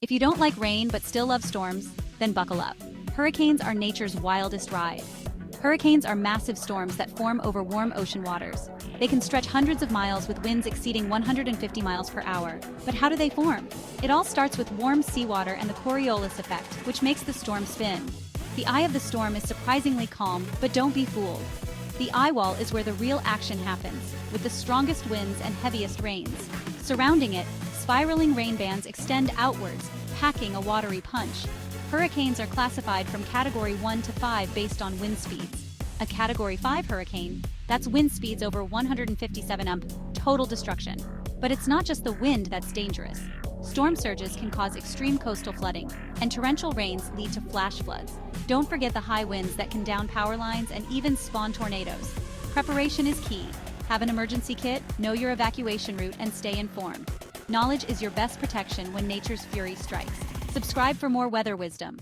If you don't like rain but still love storms, then buckle up. Hurricanes are nature's wildest ride. Hurricanes are massive storms that form over warm ocean waters. They can stretch hundreds of miles with winds exceeding 150 miles per hour. But how do they form? It all starts with warm seawater and the Coriolis effect, which makes the storm spin. The eye of the storm is surprisingly calm, but don't be fooled. The eye wall is where the real action happens, with the strongest winds and heaviest rains. Surrounding it, spiraling rain bands extend outwards, packing a watery punch. Hurricanes are classified from Category 1 to 5 based on wind speeds. A Category 5 hurricane, that's wind speeds over 157 mph, total destruction. But it's not just the wind that's dangerous. Storm surges can cause extreme coastal flooding, and torrential rains lead to flash floods. Don't forget the high winds that can down power lines and even spawn tornadoes. Preparation is key. Have an emergency kit, know your evacuation route, and stay informed. Knowledge is your best protection when nature's fury strikes. Subscribe for more weather wisdom.